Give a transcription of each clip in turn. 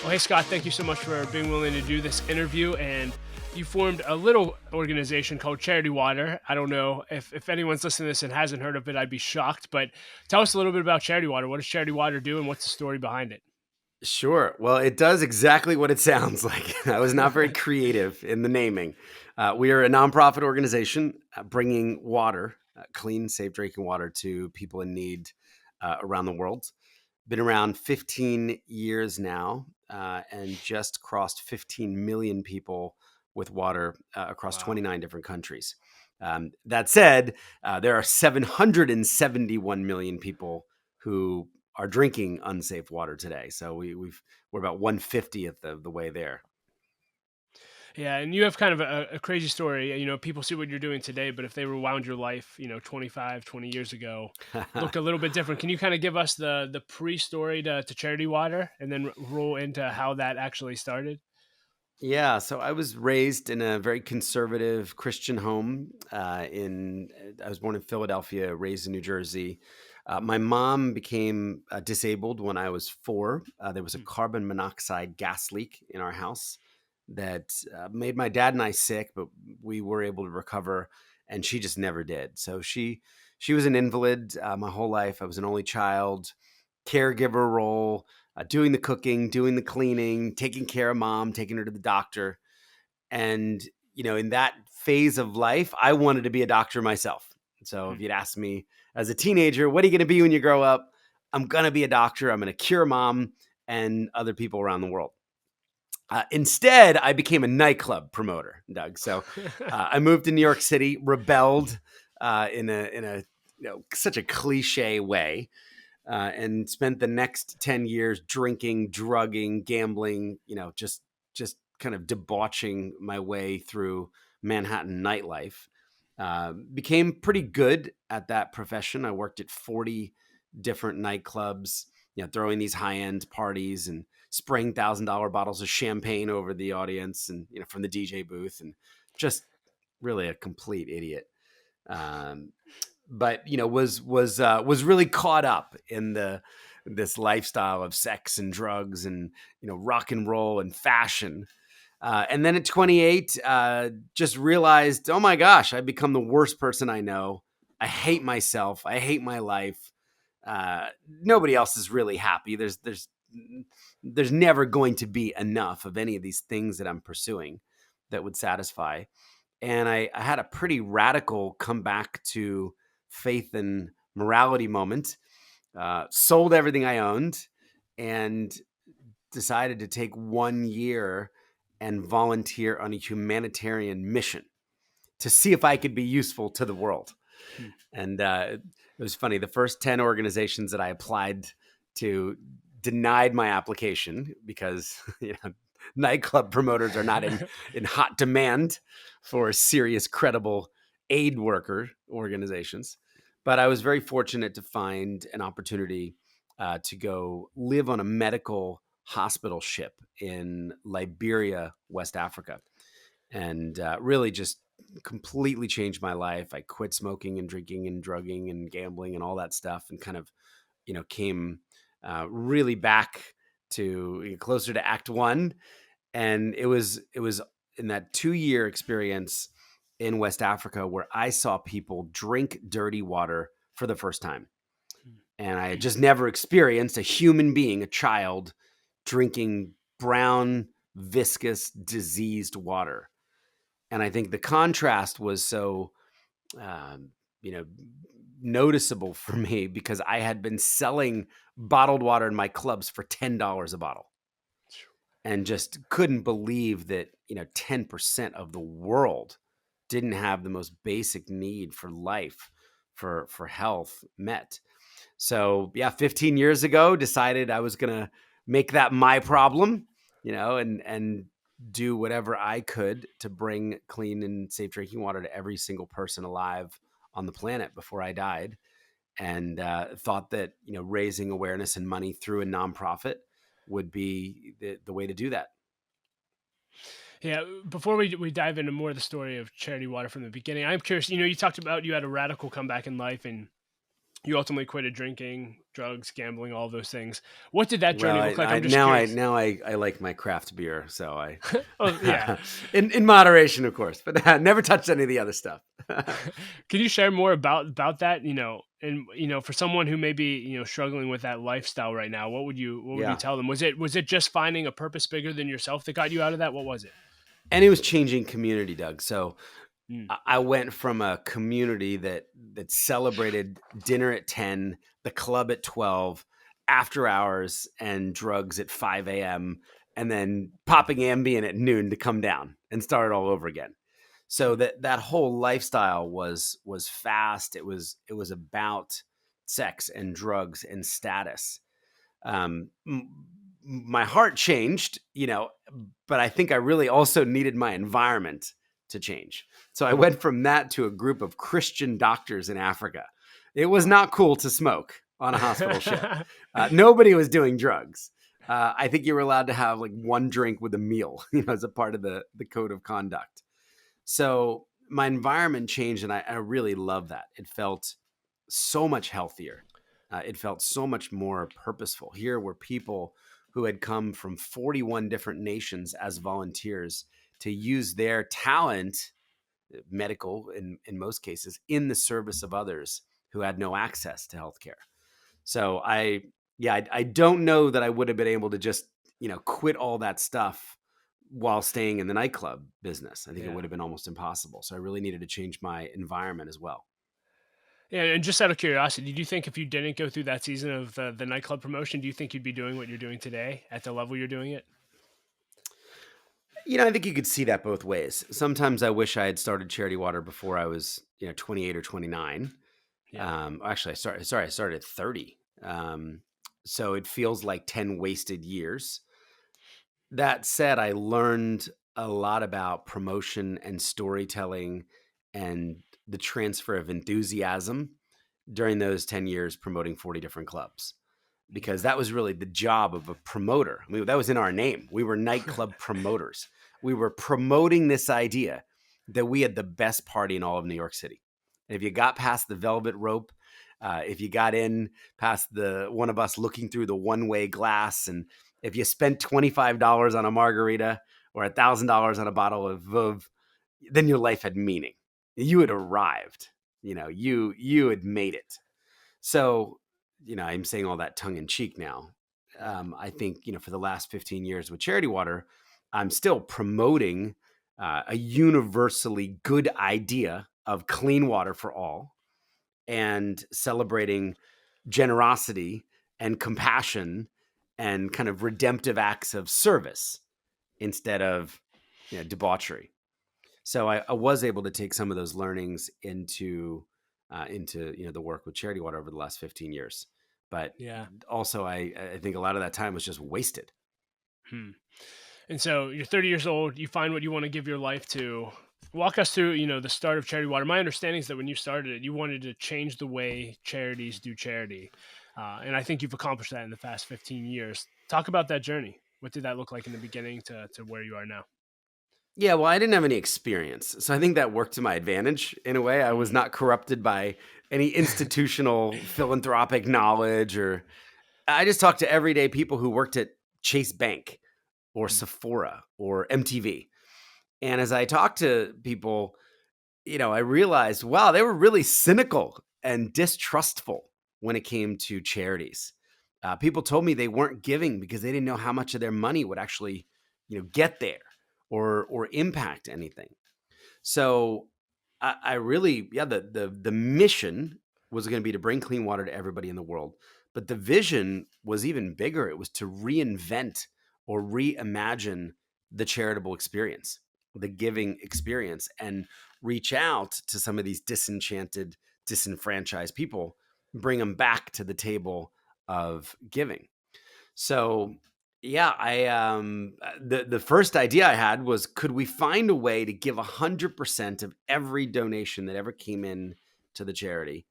Well, hey, Scott, thank you so much for being willing to do this interview. And you formed a little organization called Charity Water. I don't know if anyone's listening to this and hasn't heard of it, I'd be shocked. But tell us a little bit about Charity Water. What does Charity Water do, and what's the story behind it? Sure. Well, it does exactly what it sounds like. I was not very creative in the naming. We are a nonprofit organization bringing water, clean, safe drinking water to people in need around the world. Been around 15 years now and just crossed 15 million people with water across Wow. 29 different countries. That said, there are 771 million people who are drinking unsafe water today. So we're about 1/50th of the way there. Yeah, and you have kind of a crazy story. People see what you're doing today, but if they rewound your life, 25, 20 years ago, look a little bit different. Can you kind of give us the pre-story to Charity Water and then roll into how that actually started? Yeah, so I was raised in a very conservative Christian home. I was born in Philadelphia, raised in New Jersey. My mom became disabled when I was 4. There was a Hmm. carbon monoxide gas leak in our house that made my dad and I sick, but we were able to recover, and she just never did. So she was an invalid my whole life. I was an only child, caregiver role, doing the cooking, doing the cleaning, taking care of mom, taking her to the doctor. And, in that phase of life, I wanted to be a doctor myself. So if Hmm. you'd asked me as a teenager, what are you going to be when you grow up? I'm going to be a doctor. I'm going to cure mom and other people around the world. Instead, I became a nightclub promoter, Doug. So I moved to New York City, rebelled in a such a cliche way, and spent the next 10 years drinking, drugging, gambling, just kind of debauching my way through Manhattan nightlife. Became pretty good at that profession. I worked at 40 different nightclubs, throwing these high-end parties and spraying $1,000 bottles of champagne over the audience and, from the DJ booth, and just really a complete idiot. Um, but was really caught up in this lifestyle of sex and drugs and rock and roll and fashion. And then at 28, just realized, oh my gosh, I've become the worst person I know. I hate myself. I hate my life. Nobody else is really happy. There's never going to be enough of any of these things that I'm pursuing that would satisfy. And I had a pretty radical comeback to faith and morality moment. Sold everything I owned and decided to take 1 year and volunteer on a humanitarian mission to see if I could be useful to the world. Hmm. And it was funny. The first 10 organizations that I applied to denied my application because nightclub promoters are not in hot demand for serious, credible aid worker organizations. But I was very fortunate to find an opportunity to go live on a medical hospital ship in Liberia, West Africa, and really just completely changed my life. I quit smoking and drinking and drugging and gambling and all that stuff, and kind of came really back to closer to Act One. And it was in that 2 year experience in West Africa where I saw people drink dirty water for the first time. And I had just never experienced a human being, a child, drinking brown, viscous, diseased water. And I think the contrast was so, um, you know, noticeable for me because I had been selling bottled water in my clubs for $10 a bottle and just couldn't believe that 10% of the world didn't have the most basic need for life, for health met. So yeah, 15 years ago, decided I was gonna make that my problem, and do whatever I could to bring clean and safe drinking water to every single person alive on the planet before I died. And thought that raising awareness and money through a nonprofit would be the way to do that. Yeah, before we dive into more of the story of Charity Water from the beginning, I'm curious. You talked about you had a radical comeback in life, and You ultimately quitted drinking, drugs, gambling, all those things. What did that Well, journey look like? I'm just curious. I like my craft beer, so I Oh, yeah. in moderation, of course, but never touched any of the other stuff. Can you share more about that? And for someone who may be struggling with that lifestyle right now, what would you Yeah. tell them? Was it just finding a purpose bigger than yourself that got you out of that? What was it? And it was changing community, Doug. So Mm, I went from a community that celebrated dinner at 10, the club at 12, after hours and drugs at 5 a.m., and then popping Ambien at noon to come down and start it all over again. So mm, that whole lifestyle was fast. It was about sex and drugs and status. My heart changed, but I think I really also needed my environment to change. So I mm. went from that to a group of Christian doctors in Africa. It was Wow. not cool to smoke on a hospital ship. Nobody was doing drugs. I think you were allowed to have like one drink with a meal, as a part of the code of conduct. So my environment changed, and I really love that. It felt so much healthier. It felt so much more purposeful. Here were people who had come from 41 different nations as volunteers to use their talent, medical in most cases, in the service of others who had no access to healthcare. So I don't know that I would have been able to just, quit all that stuff while staying in the nightclub business. I think it Yeah. would have been almost impossible. So I really needed to change my environment as well. Yeah, and just out of curiosity, do you think if you didn't go through that season of the nightclub promotion, do you think you'd be doing what you're doing today at the level you're doing it? I think you could see that both ways. Sometimes I wish I had started Charity Water before I was, 28 or 29. Yeah. Actually, I started at 30. So it feels like 10 wasted years. That said, I learned a lot about promotion and storytelling and the transfer of enthusiasm during those 10 years promoting 40 different clubs, because that was really the job of a promoter. I mean, that was in our name. We were nightclub promoters. We were promoting this idea that we had the best party in all of New York City. And if you got past the velvet rope, if you got in past the one of us looking through the one-way glass, and if you spent $25 on a margarita or $1,000 on a bottle of Veuve, then your life had meaning. You had arrived. You had made it. So, I'm saying all that tongue in cheek now. I think, for the last 15 years with Charity Water, I'm still promoting a universally good idea of clean water for all and celebrating generosity and compassion and kind of redemptive acts of service instead of, debauchery. So I was able to take some of those learnings into the work with Charity Water over the last 15 years. But Yeah. also, I think a lot of that time was just wasted. Hmm. And so you're 30 years old, you find what you want to give your life to. Walk us through, the start of Charity Water. My understanding is that when you started it, you wanted to change the way charities do charity. And I think you've accomplished that in the past 15 years. Talk about that journey. What did that look like in the beginning to where you are now? Yeah, well, I didn't have any experience. So I think that worked to my advantage in a way. I was Mm. not corrupted by any institutional philanthropic knowledge, or I just talked to everyday people who worked at Chase Bank or Mm. Sephora or MTV. And as I talked to people, I realized, wow, they were really cynical and distrustful when it came to charities. People told me they weren't giving because they didn't know how much of their money would actually, get there or impact anything. So I really, yeah, the mission was going to be to bring clean water to everybody in the world, but the vision was even bigger. It was to reinvent or reimagine the charitable experience, the giving experience, and reach out to some of these disenchanted, disenfranchised people, bring them back to the table of giving. So yeah, the first idea I had was, could we find a way to give 100% of every donation that ever came in to the charity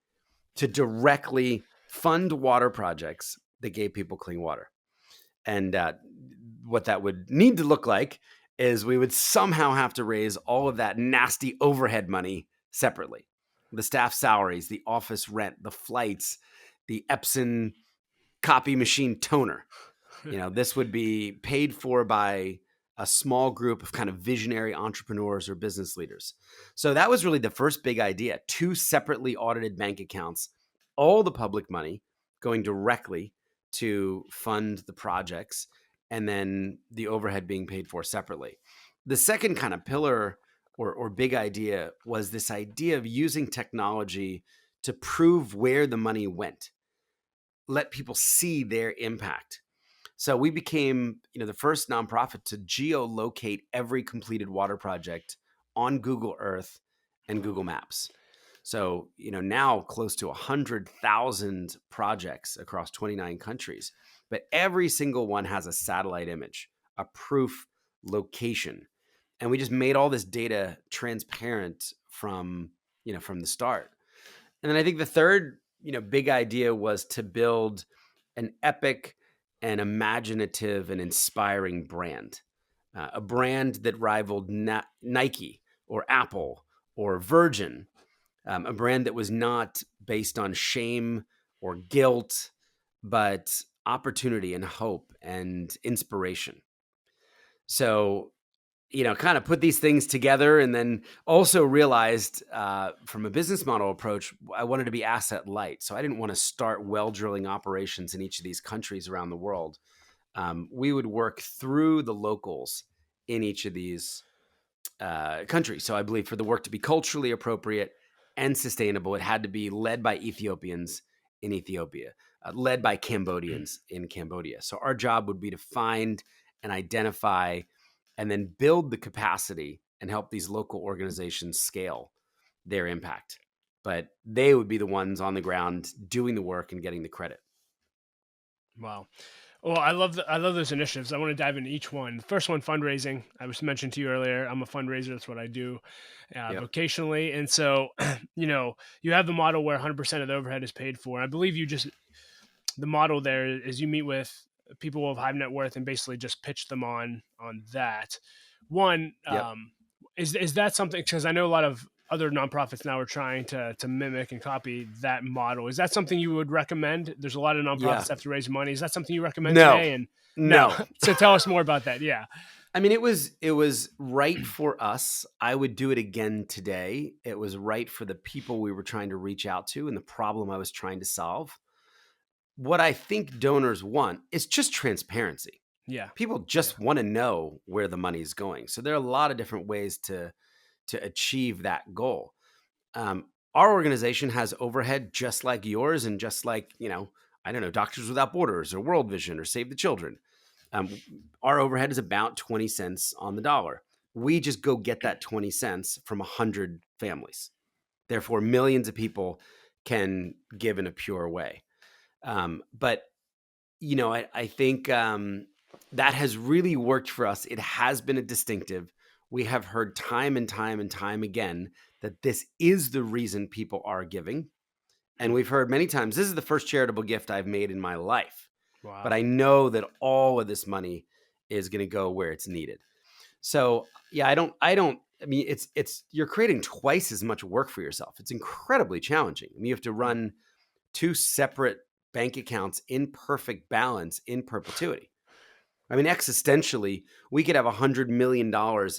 to directly fund water projects that gave people clean water? And what that would need to look like is we would somehow have to raise all of that nasty overhead money separately. the staff salaries, the office rent, the flights, the Epson copy machine toner. This would be paid for by a small group of kind of visionary entrepreneurs or business leaders. So that was really the first big idea: two separately audited bank accounts, all the public money going directly to fund the projects, and then the overhead being paid for separately. The second kind of pillar or big idea was this idea of using technology to prove where the money went, let people see their impact. So we became, the first nonprofit to geolocate every completed water project on Google Earth and Google Maps. So, now close to 100,000 projects across 29 countries, but every single one has a satellite image, a proof location. And we just made all this data transparent from the start. And then I think the third, big idea was to build an epic and imaginative and inspiring brand, a brand that rivaled Nike or Apple or Virgin, a brand that was not based on shame or guilt, but opportunity and hope and inspiration. So, kind of put these things together, and then also realized from a business model approach, I wanted to be asset light. So I didn't want to start well drilling operations in each of these countries around the world. We would work through the locals in each of these countries. So I believe for the work to be culturally appropriate and sustainable, it had to be led by Ethiopians in Ethiopia, led by Cambodians in Cambodia. So our job would be to find and identify and then build the capacity and help these local organizations scale their impact. But they would be the ones on the ground doing the work and getting the credit. Wow. Well, I love those initiatives. I want to dive into each one. First one, fundraising. I was mentioned to you earlier. I'm a fundraiser. That's what I do Yep. vocationally. And so, you have the model where 100% of the overhead is paid for. I believe the model there is you meet with people of high net worth and basically just pitch them on that. One, Yep. is that something? Because I know a lot of other nonprofits now are trying to mimic and copy that model. Is that something you would recommend? There's a lot of nonprofits Yeah. that have to raise money. Is that something you recommend No. today? And no, No. so tell us more about that. Yeah, I mean, it was right for us. I would do it again today. It was right for the people we were trying to reach out to and the problem I was trying to solve. What I think donors want is just transparency. yeah, People yeah, just want to know where the money is going. So there are a lot of different ways to achieve that goal. Our organization has overhead just like yours, and just like I don't know, Doctors Without Borders or World Vision or Save the Children. Um, our overhead is about 20 cents on the dollar. We just go get that 20 cents from 100 families. Therefore, millions of people can give in a pure way. But I think that has really worked for us. It has been a distinctive. We have heard time and time and time again that this is the reason people are giving. And we've heard many times, this is the first charitable gift I've made in my life. But wow, I know that all of this money is going to go where it's needed. So yeah, I mean, you're creating twice as much work for yourself. It's incredibly challenging. I mean, you have to yeah, run two separate bank accounts in perfect balance in perpetuity. I mean, existentially, we could have $100 million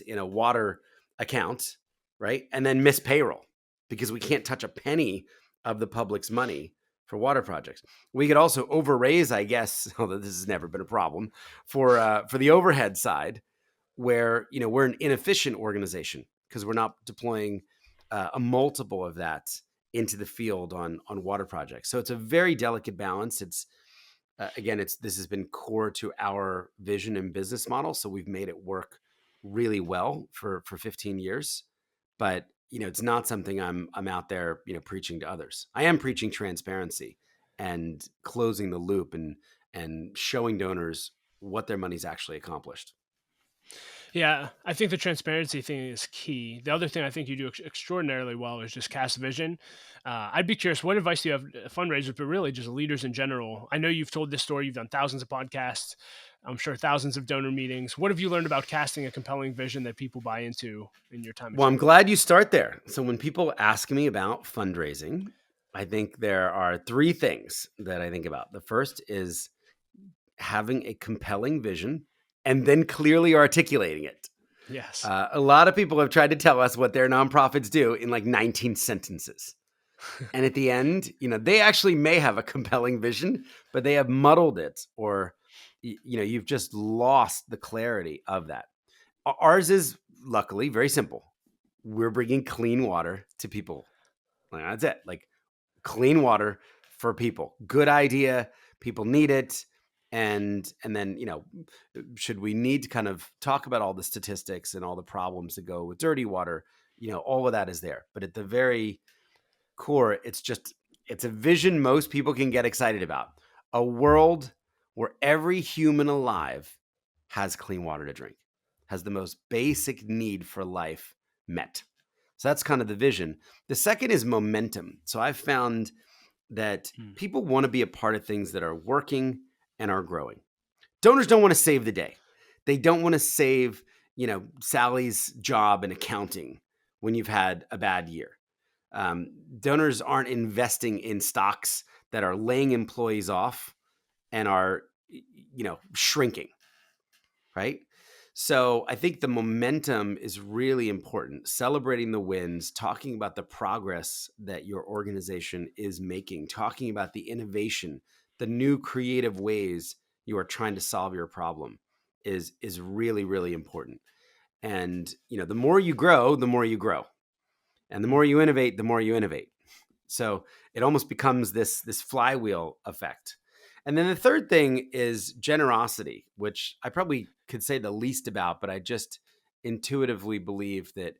in a water account, right? And then miss payroll because we can't touch a penny of the public's money for water projects. We could also overraise, I guess, although this has never been a problem, for the overhead side, where we're an inefficient organization because we're not deploying a multiple of that into the field on water projects. So it's a very delicate balance. It's again, this has been core to our vision and business model, so we've made it work really well for 15 years. But it's not something I'm out there preaching to others. I am preaching transparency and closing the loop and showing donors what their money's actually accomplished. yeah. I think the transparency thing is key. The other thing I think you do extraordinarily well is just cast vision. I'd be curious, what advice do you have fundraisers, but really just leaders in general? I know you've told this story. You've done thousands of podcasts. I'm sure thousands of donor meetings. What have you learned about casting a compelling vision that people buy into in your time at Well, I'm Charity glad Water? you start there. So when people ask me about fundraising, I think there are three things that I think about. The first is having a compelling vision and then clearly articulating it. Yes. A lot of people have tried to tell us what their nonprofits do in like 19 sentences. And at the end, they actually may have a compelling vision, but they have muddled it, or you've just lost the clarity of that. Ours is luckily very simple. We're bringing clean water to people. Like, that's it. Like, clean water for people. Good idea. People need it. And then, should we need to kind of talk about all the statistics and all the problems that go with dirty water, all of that is there. But at the very core, it's a vision most people can get excited about. A world where every human alive has clean water to drink, has the most basic need for life met. So that's kind of the vision. The second is momentum. So I've found that Hmm. people want to be a part of things that are working and are growing. Donors don't want to save the day. They don't want to save, Sally's job in accounting when you've had a bad year. Donors aren't investing in stocks that are laying employees off and are, shrinking, right? So I think the momentum is really important. Celebrating the wins, talking about the progress that your organization is making, talking about the innovation, the new creative ways you are trying to solve your problem is really, really important. And the more you grow, the more you grow. And the Hmm. more you innovate, the more you innovate. So it almost becomes this flywheel effect. And then the third thing is generosity, which I probably could say the least about, but I just intuitively believe that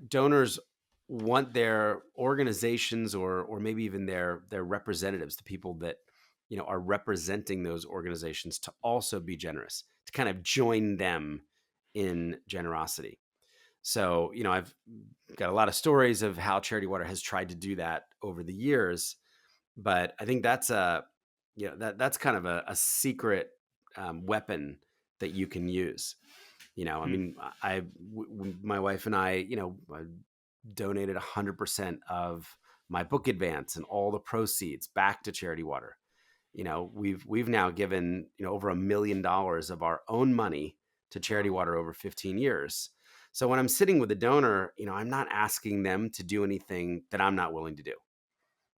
donors want their organizations, or maybe even their representatives, the people that are representing those organizations, to also be generous, to kind of join them in generosity. So, I've got a lot of stories of how Charity Water has tried to do that over the years, but I think that's that's kind of a secret weapon that you can use. I Hmm. mean, my wife and I, I donated 100% of my book advance and all the proceeds back to Charity Water. We've now given over $1 million of our own money to Charity Wow. Water over 15 years. So when I'm sitting with a donor, I'm not asking them to do anything that I'm not willing to do.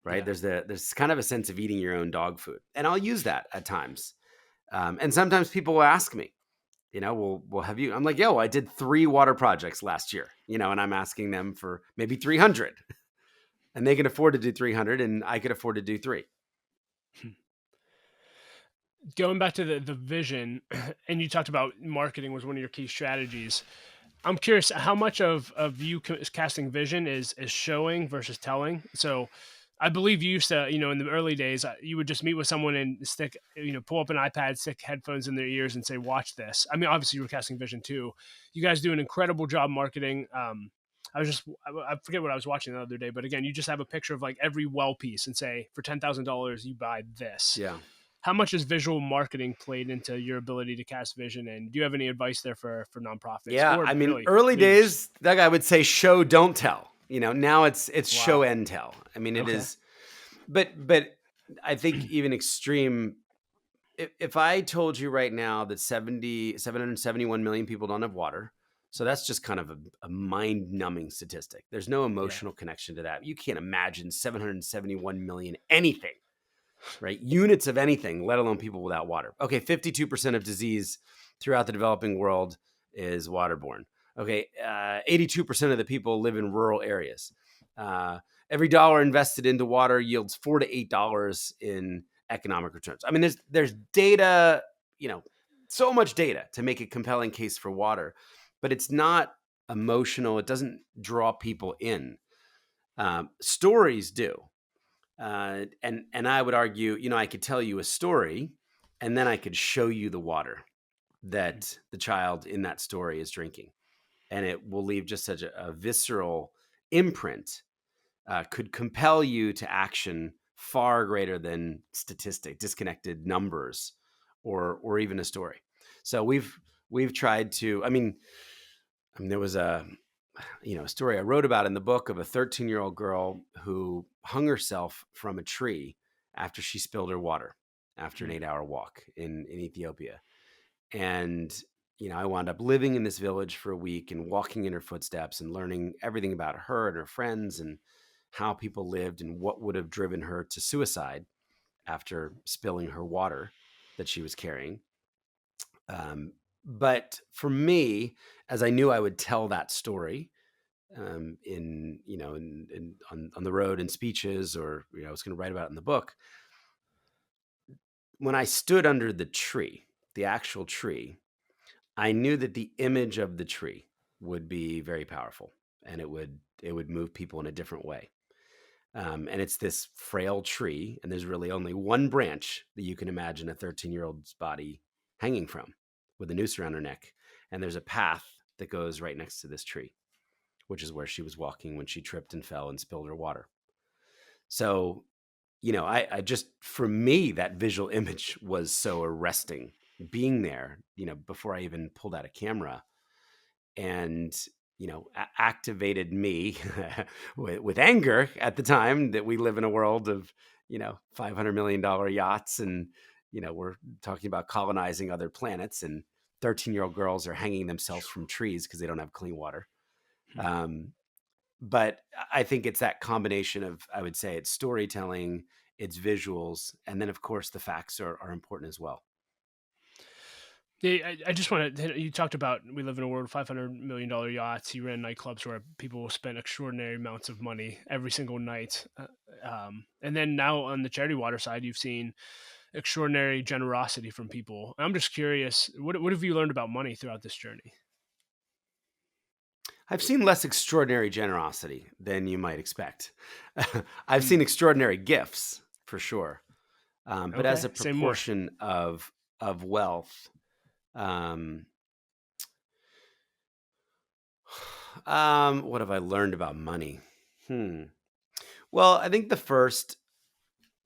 Right? Yeah. There's kind of a sense of eating your own dog food, and I'll use that at times. And sometimes people will ask me, well, have you? I'm like, yo, I did 3 water projects last year, and I'm asking them for maybe 300, and they can afford to do 300, and I could afford to do 3. Going back to the vision, and you talked about marketing was one of your key strategies. I'm curious how much of you casting vision is showing versus telling. So, I believe you used to, in the early days, you would just meet with someone and stick, pull up an iPad, stick headphones in their ears, and say, "Watch this." I mean, obviously, you were casting vision too. You guys do an incredible job marketing. I forget what I was watching the other day, but again, you just have a picture of like every well piece and say, for $10,000, you buy this. Yeah. How much has visual marketing played into your ability to cast vision? And do you have any advice there for nonprofits Yeah, or I mean, really early leaders? days, that guy would say show, don't tell. Now it's show Wow. and tell. I mean, it Okay. is, but I think even extreme. If I told you right now that 771 million people don't have water, so that's just kind of a mind-numbing statistic. There's no Yeah. emotional connection to that. You can't imagine 771 million anything, right? Units of anything, let alone people without water. Okay, 52% of disease throughout the developing world is waterborne. Okay, 82% of the people live in rural areas. Uh, every dollar invested into water yields $4 to $8 in economic returns. I mean, there's data, so much data to make a compelling case for water, but it's not emotional. It doesn't draw people in. Stories do. And I would argue, I could tell you a story, and then I could show you the water that the child in that story is drinking, and it will leave just such a visceral imprint. Could compel you to action far greater than disconnected numbers or even a story. So we've tried to. I mean, there was a story I wrote about in the book of a 13-year-old girl who hung herself from a tree after she spilled her water after an Hmm. 8-hour walk in Ethiopia. And I wound up living in this village for a week and walking in her footsteps and learning everything about her and her friends and how people lived and what would have driven her to suicide after spilling her water that she was carrying. But for me, as I knew I would tell that story on the road in speeches, or I was going to write about it in the book. When I stood under the tree, the actual tree, I knew that the image of the tree would be very powerful, and it would move people in a different way. And it's this frail tree, and there's really only one branch that you can imagine a 13-year-old's body hanging from, with a noose around her neck. And there's a path that goes right next to this tree, which is where she was walking when she tripped and fell and spilled her water. So, I just, for me, that visual image was so arresting, being there, before I even pulled out a camera, and, activated me with anger at the time that we live in a world of, $500 million yachts. And, we're talking about colonizing other planets, and 13-year-old girls are hanging themselves from trees because they don't have clean water. Hmm. Um, but I think it's that combination of, I would say, it's storytelling, it's visuals, and then of course the facts are important as well. Yeah, I just want to. You talked about we live in a world of $500 million yachts. You ran nightclubs where people will spend extraordinary amounts of money every single night, and then now on the charity water side, you've seen extraordinary generosity from people. I'm just curious, what have you learned about money throughout this journey? I've seen less extraordinary generosity than you might expect. I've Hmm. seen extraordinary gifts for sure, but as Okay, a say more. proportion of wealth, um, what have I learned about money? Hmm. Well, I think the first.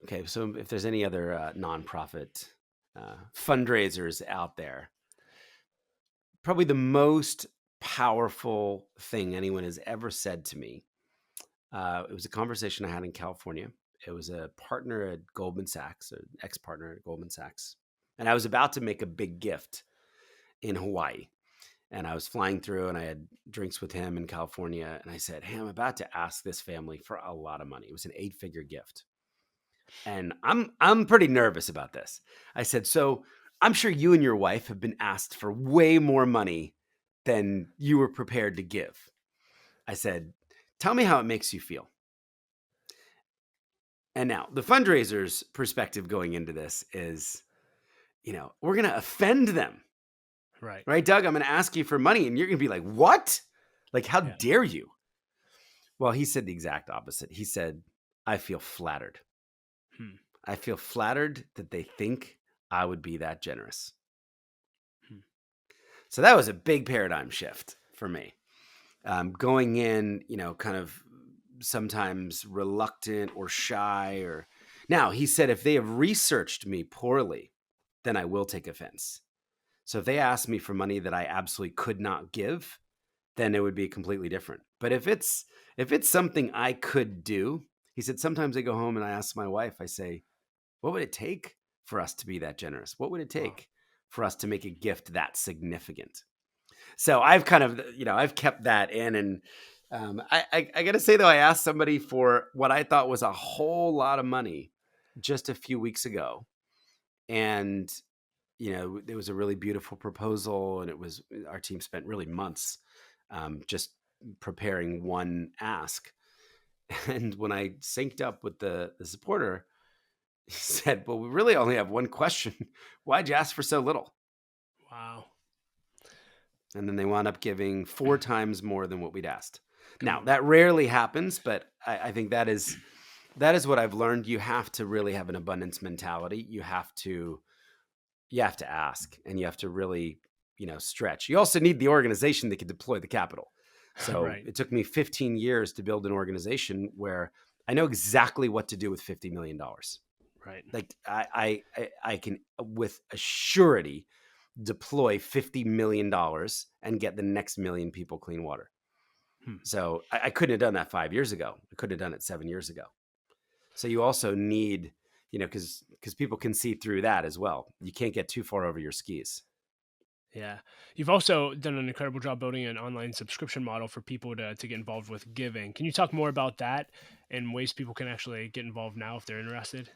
Okay, so if there's any other nonprofit fundraisers out there, probably the most powerful thing anyone has ever said to me. It was a conversation I had in California. It was a partner at Goldman Sachs, an ex partner at Goldman Sachs. And I was about to make a big gift in Hawaii. And I was flying through and I had drinks with him in California. And I said, "Hey, I'm about to ask this family for a lot of money." It was an 8-figure gift. And I'm pretty nervous about this. I said, "So I'm sure you and your wife have been asked for way more money than you were prepared to give." I said, "Tell me how it makes you feel." And now the fundraiser's perspective going into this is, we're going to offend them, Right. right, Doug? I'm going to ask you for money and you're going to be like, "What? Like, how Yeah. dare you?" Well, he said the exact opposite. He said, "I feel flattered. Hmm. I feel flattered that they think I would be that generous." Hmm. So that was a big paradigm shift for me. Going in, kind of sometimes reluctant or shy, or now he said, if they have researched me poorly, then I will take offense. So if they ask me for money that I absolutely could not give, then it would be completely different. But if it's something I could do, he said, sometimes I go home and I ask my wife, I say, what would it take for us to be that generous? What would it Wow. take for us to make a gift that significant? So I've kind of, I've kept that in. And I got to say, though, I asked somebody for what I thought was a whole lot of money just a few weeks ago. And, it was a really beautiful proposal. And our team spent really months just preparing one ask. And when I synced up with the supporter, he said, "Well, we really only have one question. Why'd you ask for so little?" Wow. And then they wound up giving 4 times more than what we'd asked. Come Now on. that rarely happens, but I think that is what I've learned. You have to really have an abundance mentality. You have to ask, and you have to really, stretch. You also need the organization that can deploy the capital. So Right. it took me 15 years to build an organization where I know exactly what to do with $50 million. Right. Like I can with a surety deploy $50 million and get the next million people clean water. Hmm. So I couldn't have done that 5 years ago. I couldn't have done it 7 years ago. So you also need, because people can see through that as well. You can't get too far over your skis. Yeah. You've also done an incredible job building an online subscription model for people to get involved with giving. Can you talk more about that and ways people can actually get involved now if they're interested?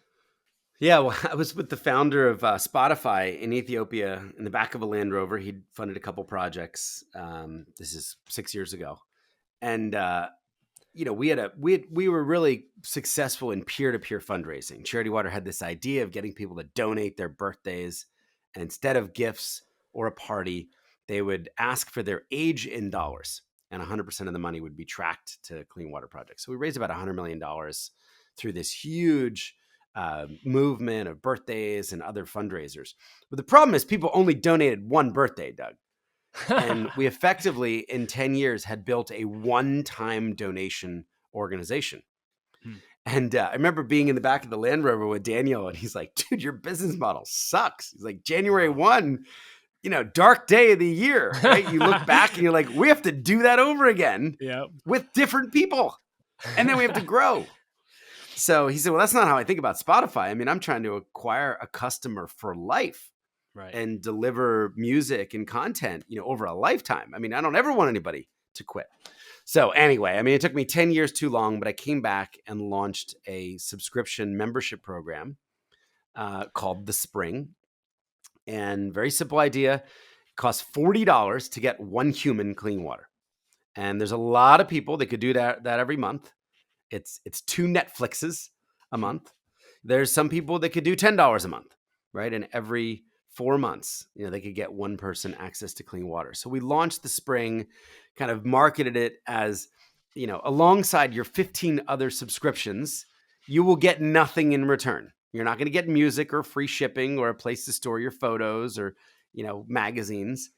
Yeah, well, I was with the founder of Spotify in Ethiopia in the back of a Land Rover. He'd funded a couple projects. This is 6 years ago, and we were really successful in peer to peer fundraising. Charity Water had this idea of getting people to donate their birthdays, and instead of gifts or a party, they would ask for their age in dollars, and 100% of the money would be tracked to clean water projects. So we raised about $100 million through this huge movement of birthdays and other fundraisers. But the problem is, people only donated one birthday, Doug. And we effectively, in 10 years, had built a one-time donation organization. Hmm. And I remember being in the back of the Land Rover with Daniel, and he's like, dude, your business model sucks. He's like, January Wow. 1, dark day of the year, right? You look back and you're like, we have to do that over again Yep. with different people. And then we have to grow. So he said, well, that's not how I think about Spotify. I mean, I'm trying to acquire a customer for life Right. and deliver music and content, over a lifetime. I mean, I don't ever want anybody to quit. So anyway, I mean, it took me 10 years too long, but I came back and launched a subscription membership program called The Spring. And very simple idea. It costs $40 to get one human clean water. And there's a lot of people that could do that every month. It's two Netflixes a month. There's some people that could do $10 a month, right? And every 4 months, they could get one person access to clean water. So we launched The Spring, kind of marketed it as, alongside your 15 other subscriptions, you will get nothing in return. You're not going to get music or free shipping or a place to store your photos or, magazines,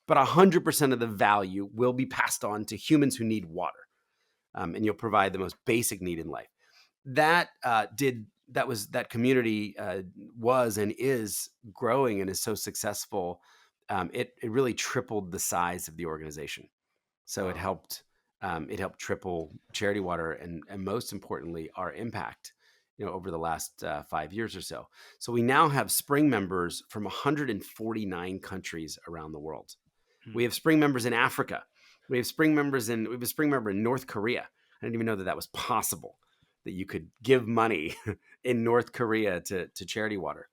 but 100% of the value will be passed on to humans who need water. And you'll provide the most basic need in life. That community was and is growing and is so successful. It really tripled the size of the organization. So it Wow. helped triple Charity Water and most importantly our impact. Over the last 5 years or so. So we now have Spring members from 149 countries around the world. Hmm. We have Spring members in Africa. We have a Spring member in North Korea. I didn't even know that that was possible, that you could give money in North Korea to Charity Water.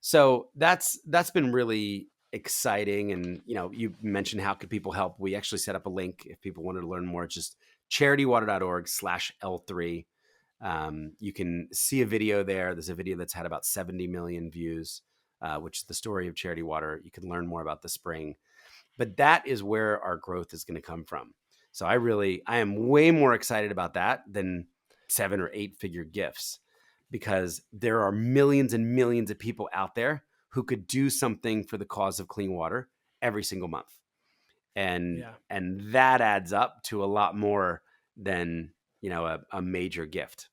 So that's been really exciting. And you mentioned how could people help. We actually set up a link if people wanted to learn more. It's just charitywater.org/L3. You can see a video there. There's a video that's had about 70 million views, which is the story of Charity Water. You can learn more about the Spring. But that is where our growth is going to come from. So I am way more excited about that than 7 or 8 figure gifts, because there are millions and millions of people out there who could do something for the cause of clean water every single month. And Yeah. that adds up to a lot more than, a major gift.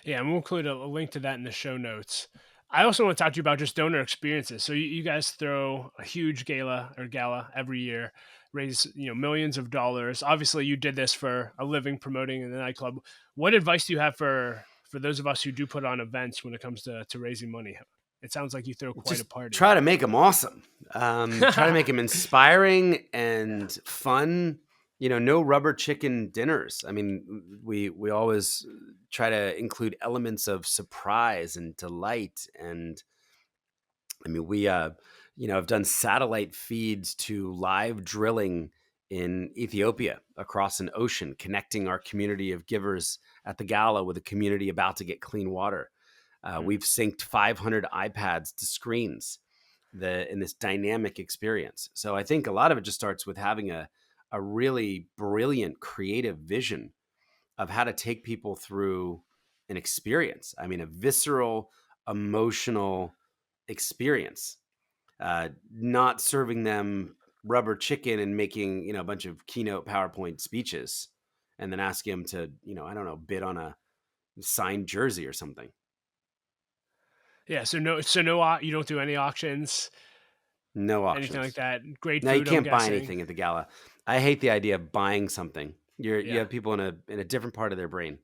Yeah, and we'll include a link to that in the show notes. I also want to talk to you about just donor experiences. So you guys throw a huge gala every year, raise millions of dollars. Obviously, you did this for a living, promoting in the nightclub. What advice do you have for those of us who do put on events when it comes to raising money? It sounds like you throw quite a Just party. try to make them awesome. Try to make them inspiring and fun. No rubber chicken dinners. I mean, we always try to include elements of surprise and delight. And I mean, we have done satellite feeds to live drilling in Ethiopia across an ocean, connecting our community of givers at the gala with a community about to get clean water. Hmm. We've synced 500 iPads to screens in this dynamic experience. So I think a lot of it just starts with having a really brilliant creative vision of how to take people through an experience. I mean, a visceral, emotional experience, not serving them rubber chicken and making, a bunch of keynote PowerPoint speeches and then asking them to, I don't know, bid on a signed jersey or something. Yeah. You don't do any auctions, No anything like auctions. that. Great Now you food, I'm can't buy guessing. anything at the gala. I hate the idea of buying something. You Yeah. have people in a different part of their brain.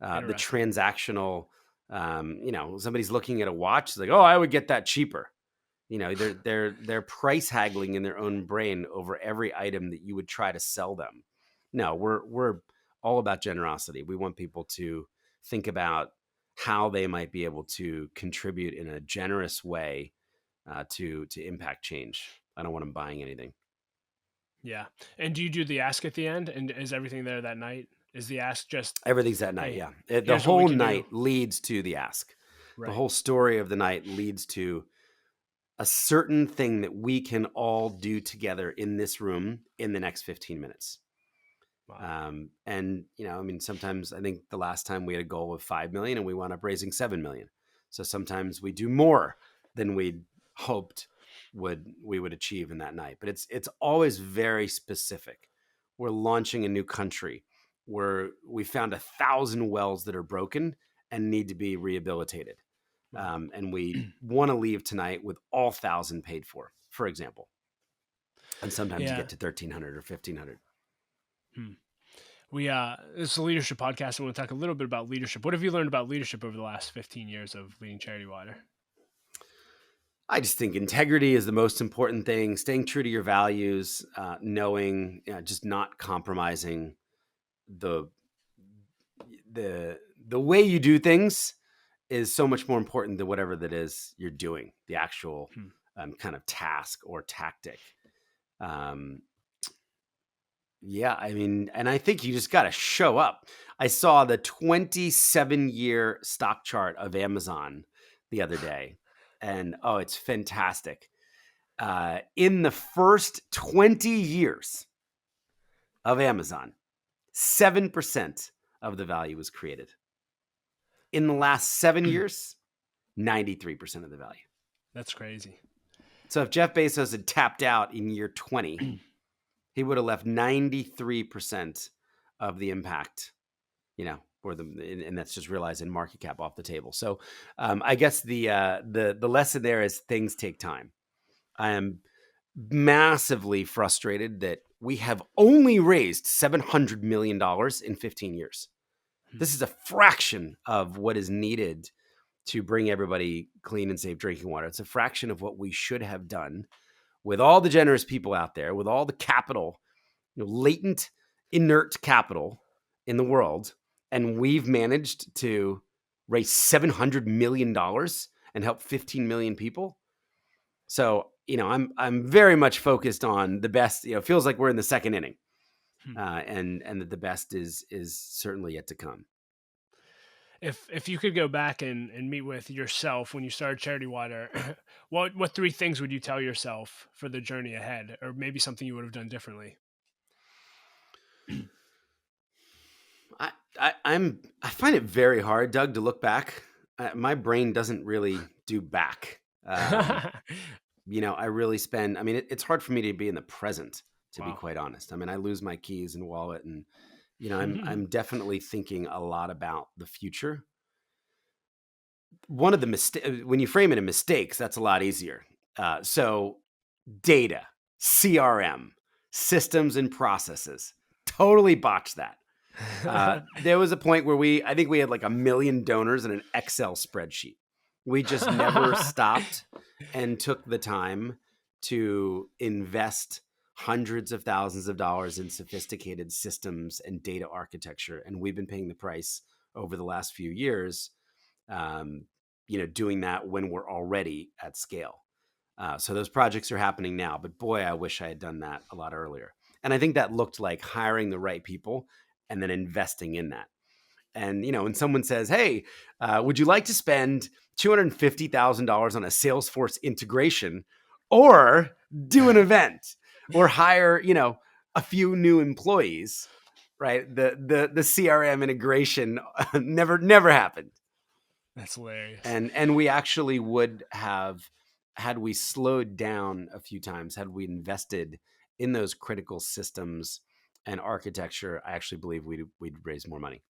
The Interesting. transactional, somebody's looking at a watch, it's like, oh, I would get that cheaper. They're price haggling in their own brain over every item that you would try to sell them. No, we're all about generosity. We want people to think about how they might be able to contribute in a generous way to impact change. I don't want them buying anything. Yeah. And do you do the ask at the end? And is everything there that night? Is the ask just, Everything's that night. hey, Yeah, the here's what we whole can do? night leads to the ask. The Right. whole story of the night leads to a certain thing that we can all do together in this room in the next 15 minutes. Wow. And I mean, sometimes I think the last time we had a goal of 5 million and we wound up raising 7 million. So sometimes we do more than we hoped we would achieve in that night. But it's always very specific. We're launching a new country where we found 1,000 wells that are broken and need to be rehabilitated. Wow. And we want to leave tonight with all 1,000 paid for example. And sometimes you Yeah. get to 1,300 or 1,500. Hmm. This is a leadership podcast. I want to talk a little bit about leadership. What have you learned about leadership over the last 15 years of leading Charity Water? I just think integrity is the most important thing. Staying true to your values, knowing, just not compromising the the way you do things is so much more important than whatever that is you're doing. The actual Hmm. kind of task or tactic. Um, yeah, I mean, and I think you just got to show up. I saw the 27-year stock chart of Amazon the other day, and oh, it's fantastic. In the first 20 years of Amazon, 7% of the value was created. In the last 7 years, 93% of the value. That's crazy. So if Jeff Bezos had tapped out in year 20, he would have left 93% of the impact, and that's just realizing market cap off the table. So I guess the lesson there is things take time. I am massively frustrated that we have only raised $700 million in 15 years. Hmm. This is a fraction of what is needed to bring everybody clean and safe drinking water. It's a fraction of what we should have done with all the generous people out there, with all the capital, latent, inert capital in the world. And we've managed to raise $700 million and help 15 million people. So, I'm very much focused on the best. It feels like we're in the second inning, Hmm. and that the best is certainly yet to come. If you could go back and meet with yourself when you started Charity Water, what three things would you tell yourself for the journey ahead, or maybe something you would have done differently? I find it very hard, Doug, to look back. My brain doesn't really do back. I really spend. I mean, it's hard for me to be in the present, to be Wow. quite honest. I mean, I lose my keys and wallet, and I'm definitely thinking a lot about the future. One of the when you frame it in mistakes, that's a lot easier. So data, CRM, systems and processes, totally botched that. There was a point where I think we had like 1 million donors in an Excel spreadsheet. We just never stopped and took the time to invest hundreds of thousands of dollars in sophisticated systems and data architecture. And we've been paying the price over the last few years, doing that when we're already at scale. So those projects are happening now, but boy, I wish I had done that a lot earlier. And I think that looked like hiring the right people and then investing in that. And when someone says, "Hey, would you like to spend $250,000 on a Salesforce integration, or do an event, or hire a few new employees?" Right? The CRM integration never happened. That's hilarious. And we actually would have, had we slowed down a few times, had we invested in those critical systems and architecture, I actually believe we'd raise more money.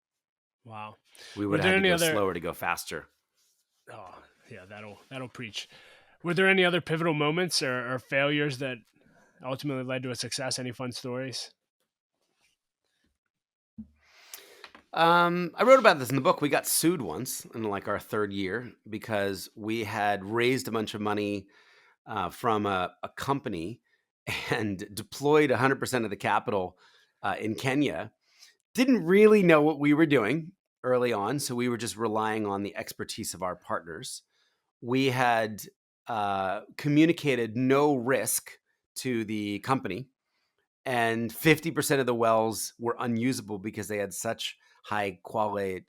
Wow. We Were would have there had to any go other? slower to go faster. Oh, Yeah, that'll preach. Were there any other pivotal moments or failures that ultimately led to a success? Any fun stories? I wrote about this in the book. We got sued once in like our third year because we had raised a bunch of money from a company and deployed 100% of the capital in Kenya. Didn't really know what we were doing early on, so we were just relying on the expertise of our partners. We had communicated no risk to the company, and 50% of the wells were unusable because they had such high quality,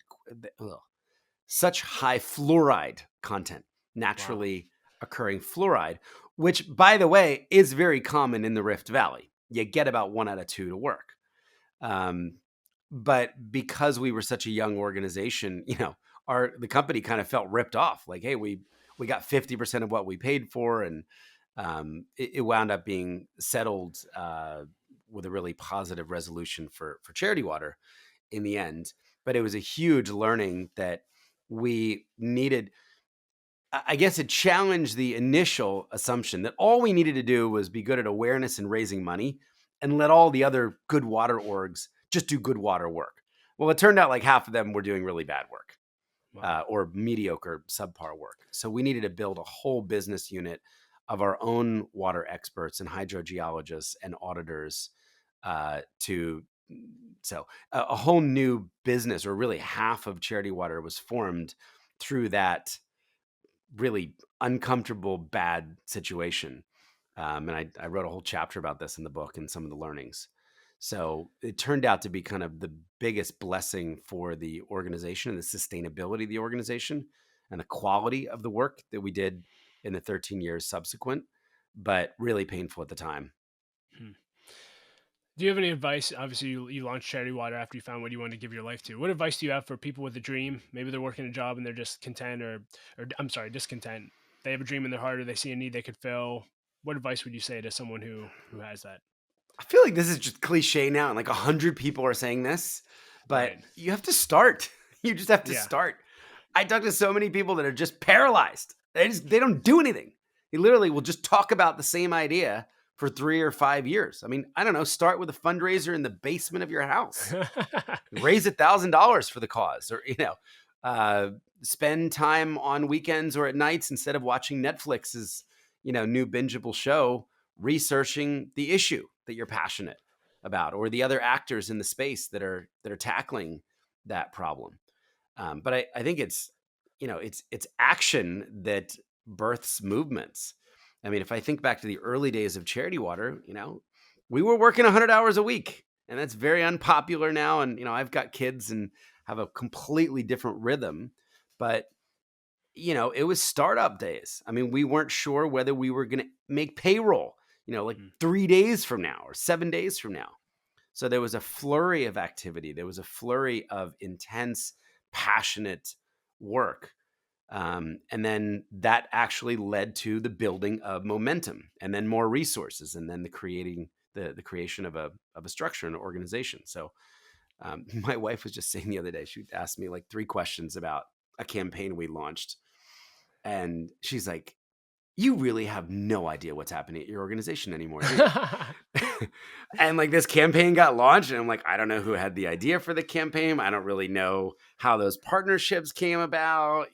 such high fluoride content, Wow. naturally occurring fluoride, which, by the way, is very common in the Rift Valley. You get about 1 out of 2 to work. Um, but because we were such a young organization, the company kind of felt ripped off. Like, hey, we got 50% of what we paid for, and it wound up being settled with a really positive resolution for Charity Water in the end. But it was a huge learning that we needed. I guess it challenged the initial assumption that all we needed to do was be good at awareness and raising money and let all the other good water orgs just do good water work. Well, it turned out like half of them were doing really bad work Wow. or mediocre, subpar work. So we needed to build a whole business unit of our own water experts and hydrogeologists and auditors to so a whole new business, or really half of Charity Water was formed through that really uncomfortable, bad situation. And I wrote a whole chapter about this in the book and some of the learnings. So it turned out to be kind of the biggest blessing for the organization and the sustainability of the organization and the quality of the work that we did in the 13 years subsequent, but really painful at the time. Hmm. Do you have any advice? Obviously, you launched Charity Water after you found what you wanted to give your life to. What advice do you have for people with a dream? Maybe they're working a job and they're just content, or I'm sorry, discontent. They have a dream in their heart, or they see a need they could fill. What advice would you say to someone who has that? I feel like this is just cliche now, and like 100 people are saying this, but Right. you have to start. You just have to Yeah. start. I talk to so many people that are just paralyzed. They don't do anything. They literally will just talk about the same idea for 3 or 5 years. I mean, I don't know. Start with a fundraiser in the basement of your house. Raise $1,000 for the cause, or uh, spend time on weekends or at nights instead of watching Netflix's new bingeable show, researching the issue that you're passionate about, or the other actors in the space that are tackling that problem. But I think it's action that births movements. I mean, if I think back to the early days of Charity Water, we were working 100 hours a week, and that's very unpopular now. And I've got kids and have a completely different rhythm, but it was startup days. I mean, we weren't sure whether we were going to make payroll, like Mm. 3 days from now or 7 days from now. So there was a flurry of activity. There was a flurry of intense, passionate work. And then that actually led to the building of momentum, and then more resources, and then the creation of a structure and an organization. So my wife was just saying the other day, she asked me like 3 questions about a campaign we launched. And she's like, you really have no idea what's happening at your organization anymore, do you? And like this campaign got launched, and I'm like, I don't know who had the idea for the campaign. I don't really know how those partnerships came about.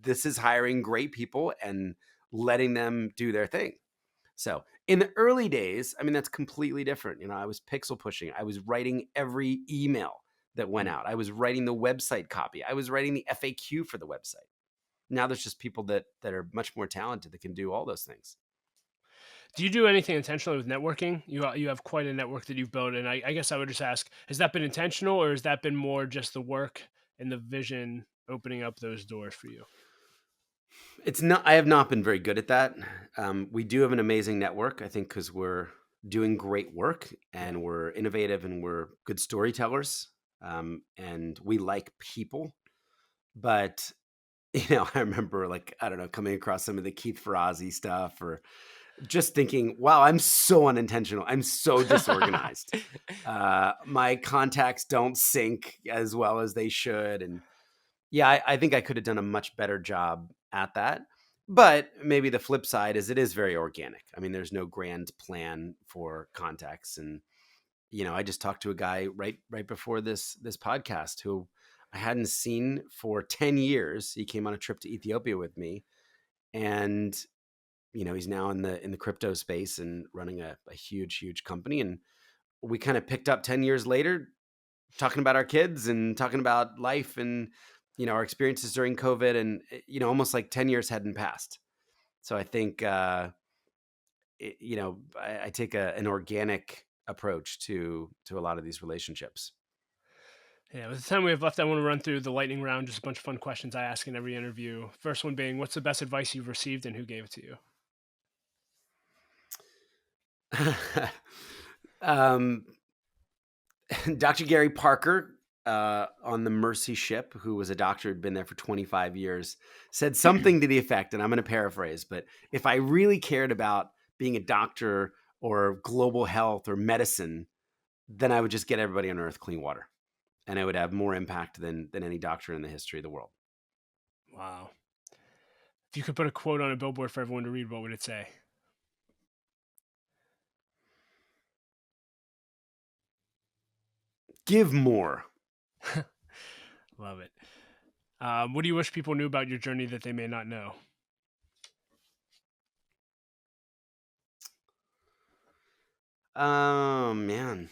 This is hiring great people and letting them do their thing. So in the early days, I mean, that's completely different. I was pixel pushing. I was writing every email that went Mm. out. I was writing the website copy. I was writing the FAQ for the website. Now there's just people that are much more talented that can do all those things. Do you do anything intentionally with networking? You have quite a network that you've built, and I guess I would just ask: has that been intentional, or has that been more just the work and the vision opening up those doors for you? It's not. I have not been very good at that. We do have an amazing network, I think, because we're doing great work Yeah. and we're innovative and we're good storytellers, and we like people. But I remember, like, I don't know, coming across some of the Keith Ferrazzi stuff, or just thinking, wow, I'm so unintentional. I'm so disorganized. My contacts don't sync as well as they should, and Yeah, I think I could have done a much better job at that. But maybe the flip side is it is very organic. I mean, there's no grand plan for contacts. And, I just talked to a guy right before this podcast who I hadn't seen for 10 years. He came on a trip to Ethiopia with me. And, he's now in the crypto space and running a huge company. And we kind of picked up 10 years later talking about our kids and talking about life and our experiences during COVID, and almost like 10 years hadn't passed. So I think I take an organic approach to a lot of these relationships. Yeah, with the time we have left, I want to run through the lightning round, just a bunch of fun questions I ask in every interview. First one being, what's the best advice you've received and who gave it to you? um, Dr. Gary Parker on the Mercy ship, who was a doctor who'd been there for 25 years, said something to the effect, and I'm going to paraphrase, but if I really cared about being a doctor or global health or medicine, then I would just get everybody on earth clean water, and it would have more impact than any doctor in the history of the world. Wow. If you could put a quote on a billboard for everyone to read, what would it say? Give more. Love it. What do you wish people knew about your journey that they may not know? Oh, man.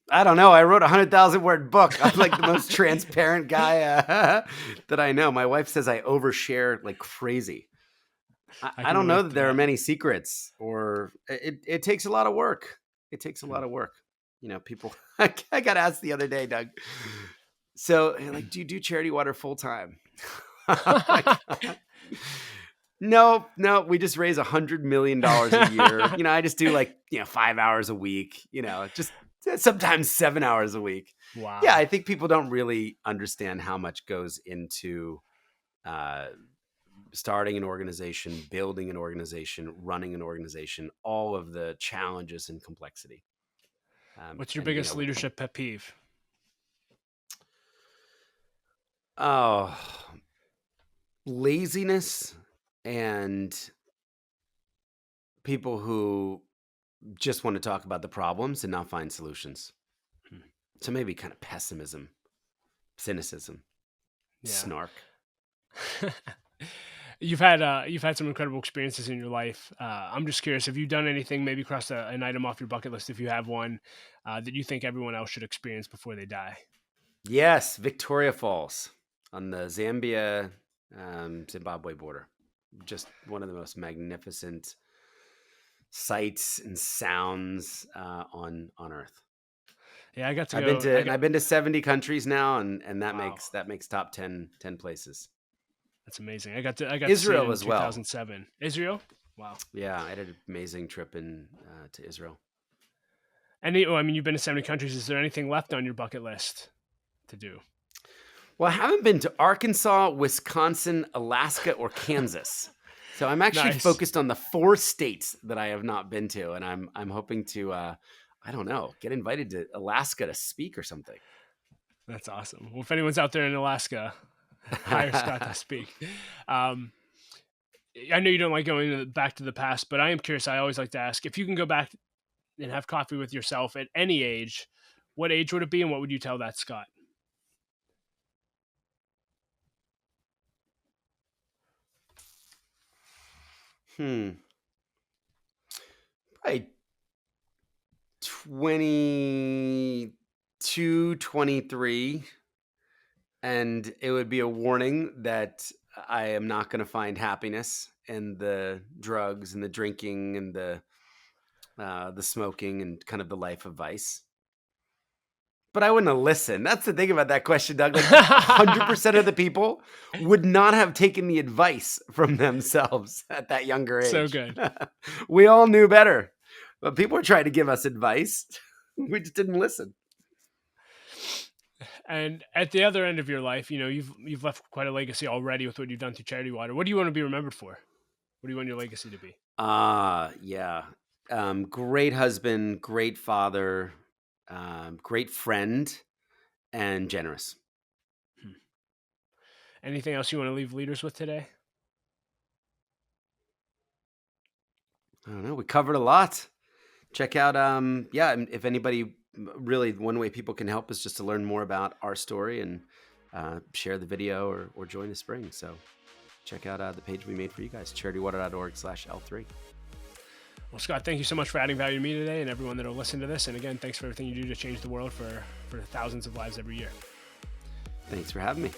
I don't know. I wrote a 100,000-word book. I'm like the most transparent guy that I know. My wife says I overshare like crazy. I I can don't know relate that to there are that. many secrets, or it takes a lot of work. It takes a Hmm. lot of work. People, I got asked the other day, Doug. So, like, do you do charity water full time? Like, no, we just raise $100 million a year. I just do like 5 hours a week. Just sometimes 7 hours a week. Yeah, Wow. I think people don't really understand how much goes into uh, starting an organization, building an organization, running an organization, all of the challenges and complexity. What's your And biggest leadership pet peeve? oh, laziness and people who just want to talk about the problems and not find solutions. Hmm. So maybe kind of pessimism, cynicism, Yeah. snark. You've had some incredible experiences in your life. I'm just curious, have you done anything, maybe crossed an item off your bucket list if you have one, that you think everyone else should experience before they die? Yes, Victoria Falls on the Zambia Zimbabwe border. Just one of the most magnificent sights and sounds on Earth. Yeah, I got to I've been go. to and I've been to 70 countries now, and that Wow, makes top 10 places. that's amazing. I got to see it Israel in as well. 2007. Israel. Wow. Yeah, I had an amazing trip in to Israel. I mean, you've been to 70 countries. Is there anything left on your bucket list to do? Well, I haven't been to Arkansas, Wisconsin, Alaska, or Kansas. So I'm actually Nice. focused on the 4 states that I have not been to, and I'm hoping to I don't know, get invited to Alaska to speak or something. That's awesome. Well, if anyone's out there in Alaska, hire Scott to speak. Um, I know you don't like going back to the past, but I am curious. I always like to ask if you can go back and have coffee with yourself at any age, what age would it be, and what would you tell that Scott? Hmm. Probably 22, 23. And it would be a warning that I am not going to find happiness in the drugs and the drinking and the smoking and kind of the life of vice. But I wouldn't have listened. That's the thing about that question, Doug. Like 100% of the people would not have taken the advice from themselves at that younger So age. good. We all knew better, but people were trying to give us advice. We just didn't listen. And at the other end of your life, you've left quite a legacy already with what you've done through Charity Water. What do you want to be remembered for? What do you want your legacy to be? Yeah. Great husband, great father, great friend, and generous. Hmm. Anything else you want to leave leaders with today? I don't know. We covered a lot. Check out, yeah, and if anybody really, one way people can help is just to learn more about our story and share the video or join the spring. So check out the page we made for you guys, charitywater.org/L3. Well, Scott, thank you so much for adding value to me today and everyone that will listen to this. And again, thanks for everything you do to change the world for thousands of lives every year. Thanks for having me.